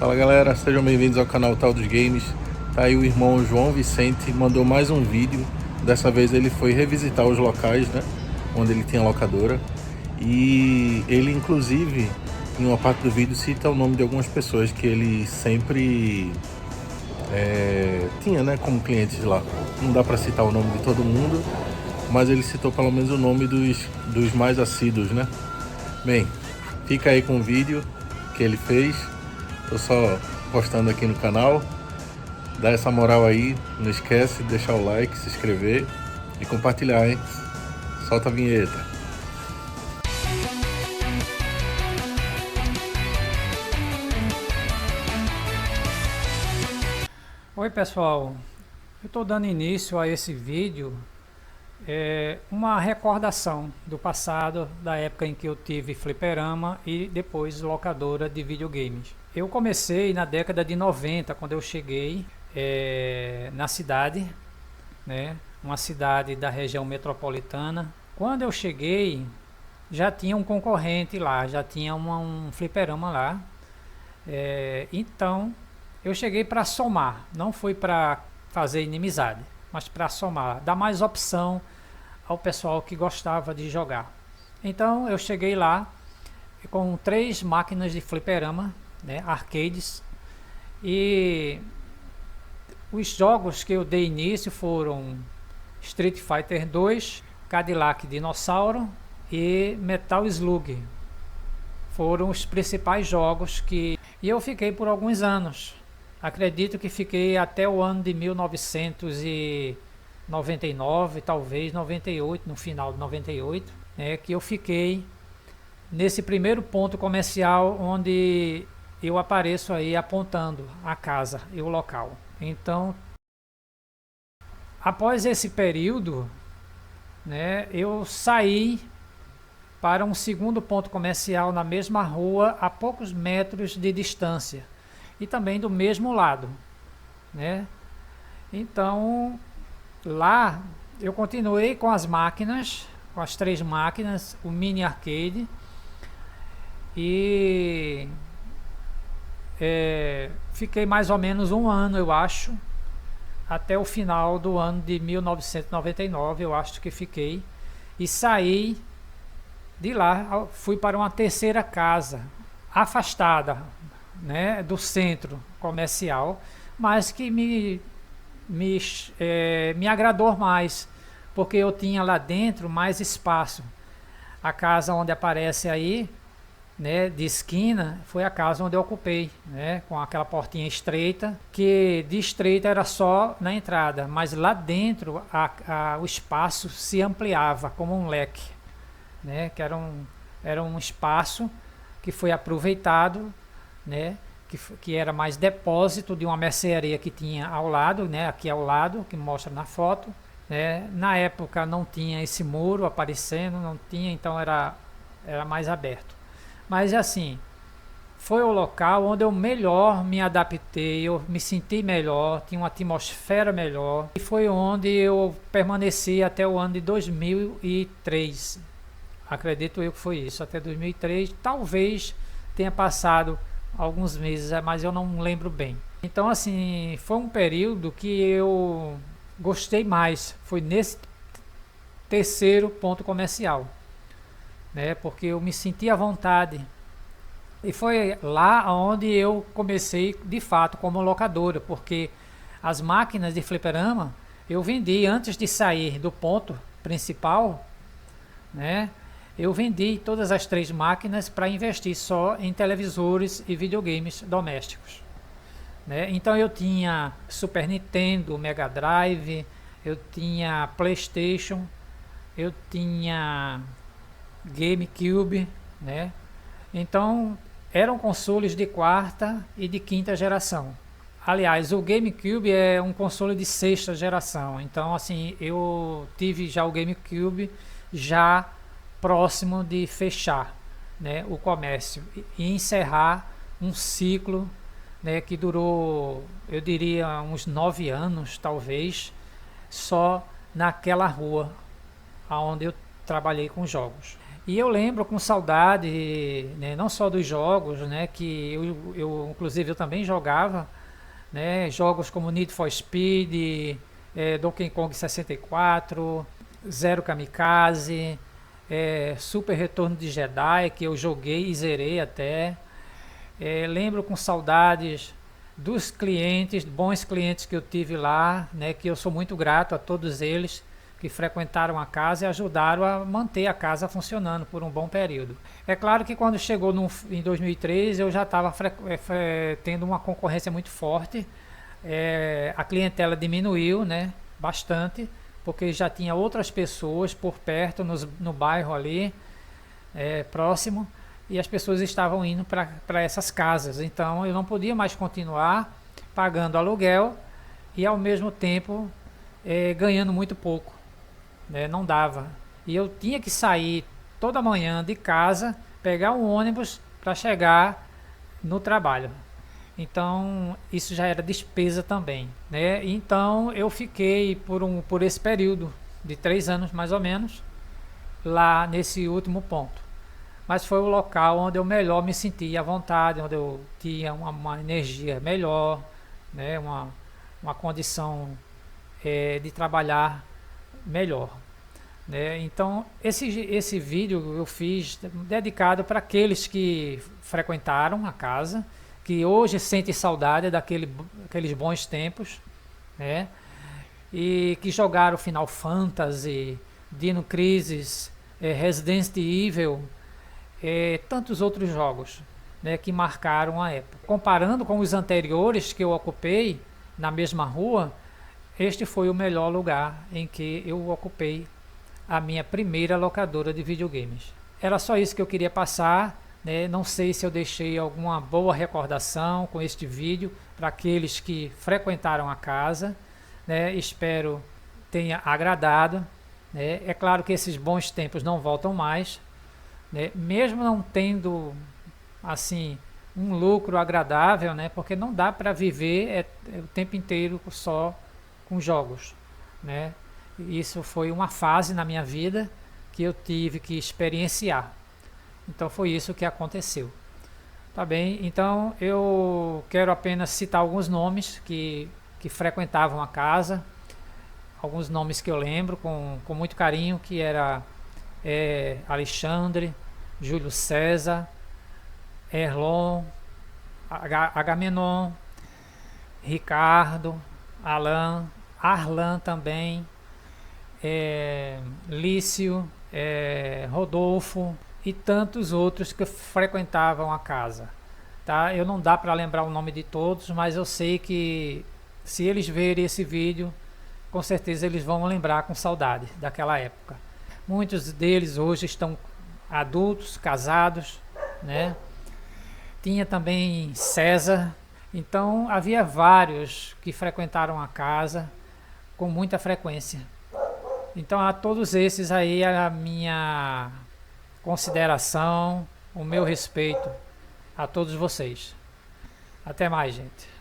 Fala galera, sejam bem-vindos ao canal Tal dos Games. Tá aí o irmão João Vicente, mandou mais um vídeo. Dessa vez ele foi revisitar os locais, né, onde ele tinha locadora. E ele inclusive, em uma parte do vídeo, cita o nome de algumas pessoas que ele sempre tinha, né, como clientes lá. Não dá para citar o nome de todo mundo, mas ele citou pelo menos o nome dos mais assíduos, né. Bem, fica aí com o vídeo que ele fez. Tô só postando aqui no canal. Dá essa moral aí, não esquece de deixar o like, se inscrever e compartilhar, hein? Solta a vinheta. Oi pessoal, eu estou dando início a esse vídeo, uma recordação do passado, da época em que eu tive fliperama e depois locadora de videogames. Eu comecei na década de 90, quando eu cheguei na cidade, né, uma cidade da região metropolitana. Quando eu cheguei, já tinha um concorrente lá, já tinha um fliperama lá. Então eu cheguei para somar, não fui para fazer inimizade, mas para somar, dar mais opção ao pessoal que gostava de jogar. Então eu cheguei lá com 3 máquinas de fliperama, né, arcades, e os jogos que eu dei início foram Street Fighter 2, Cadillac Dinossauro e Metal Slug. Foram os principais jogos e eu fiquei por alguns anos. Acredito que fiquei até o ano de 1999, talvez 98, no final de 98, que eu fiquei nesse primeiro ponto comercial onde eu apareço aí apontando a casa e o local. Então, após esse período, né, eu saí para um segundo ponto comercial na mesma rua, a poucos metros de distância e também do mesmo lado, né? Então, lá eu continuei com as máquinas, com as 3 máquinas, o mini arcade, e fiquei mais ou menos um ano, eu acho, até o final do ano de 1999, eu acho que fiquei, e saí de lá, fui para uma terceira casa, afastada, né, do centro comercial, mas que me agradou mais, porque eu tinha lá dentro mais espaço. A casa onde aparece aí, né, de esquina, foi a casa onde eu ocupei, né, com aquela portinha estreita, que de estreita era só na entrada, mas lá dentro o espaço se ampliava como um leque, né, que era um espaço que foi aproveitado, né, que era mais depósito de uma mercearia que tinha ao lado, né, aqui ao lado, que mostra na foto, né. Na época não tinha esse muro aparecendo, não tinha, então era mais aberto. Mas assim, foi o local onde eu melhor me adaptei, eu me senti melhor, tinha uma atmosfera melhor, e foi onde eu permaneci até o ano de 2003. Acredito eu que foi isso, até 2003, talvez tenha passado alguns meses, mas eu não lembro bem. Então assim, foi um período que eu gostei mais, foi nesse terceiro ponto comercial, né, porque eu me senti à vontade, e foi lá onde eu comecei de fato como locadora, porque as máquinas de fliperama eu vendi antes de sair do ponto principal, né. Eu vendi todas as 3 máquinas para investir só em televisores e videogames domésticos, né? Então eu tinha Super Nintendo, Mega Drive, eu tinha PlayStation, eu tinha GameCube, né? Então eram consoles de 4ª e de 5ª geração. Aliás, o GameCube é um console de 6ª geração. Então assim, eu tive já o GameCube já próximo de fechar, né, o comércio e encerrar um ciclo, né, que durou, eu diria, uns 9 anos, talvez, só naquela rua onde eu trabalhei com jogos. E eu lembro com saudade, né, não só dos jogos, né, que inclusive eu também jogava, né, jogos como Need for Speed, Donkey Kong 64, Zero Kamikaze, Super Retorno de Jedi, que eu joguei e zerei até. Lembro com saudades dos clientes, bons clientes que eu tive lá, né, que eu sou muito grato a todos eles que frequentaram a casa e ajudaram a manter a casa funcionando por um bom período. É claro que quando chegou em 2003 eu já estava tendo uma concorrência muito forte, a clientela diminuiu, né, bastante, porque já tinha outras pessoas por perto, no bairro ali, próximo, e as pessoas estavam indo para essas casas. Então eu não podia mais continuar pagando aluguel e ao mesmo tempo ganhando muito pouco, né? Não dava. E eu tinha que sair toda manhã de casa, pegar um ônibus para chegar no trabalho. Então isso já era despesa também, né? Então eu fiquei por esse período de 3 anos mais ou menos lá nesse último ponto. Mas foi o local onde eu melhor me sentia à vontade, onde eu tinha uma energia melhor, né? Uma condição de trabalhar melhor, né? Então esse vídeo eu fiz dedicado para aqueles que frequentaram a casa, que hoje sentem saudade daqueles bons tempos, né? E que jogaram Final Fantasy, Dino Crisis, Resident Evil, tantos outros jogos, né, que marcaram a época. Comparando com os anteriores que eu ocupei na mesma rua, este foi o melhor lugar em que eu ocupei a minha primeira locadora de videogames. Era só isso que eu queria passar, né? Não sei se eu deixei alguma boa recordação com este vídeo para aqueles que frequentaram a casa, né? Espero tenha agradado, né? É claro que esses bons tempos não voltam mais, né? Mesmo não tendo assim um lucro agradável, né? Porque não dá para viver o tempo inteiro só com jogos, né? Isso foi uma fase na minha vida que eu tive que experienciar. Então foi isso que aconteceu. Tá bem? Então eu quero apenas citar alguns nomes que frequentavam a casa, alguns nomes que eu lembro com muito carinho, que era Alexandre, Júlio César, Erlon, Agamenon, Ricardo, Alan, Arlan também, Lício, Rodolfo e tantos outros que frequentavam a casa. Tá? Eu não dá para lembrar o nome de todos, mas eu sei que se eles verem esse vídeo, com certeza eles vão lembrar com saudade daquela época. Muitos deles hoje estão adultos, casados, né? Tinha também César. Então havia vários que frequentaram a casa com muita frequência. Então a todos esses aí a minha consideração, o meu respeito a todos vocês. Até mais, gente.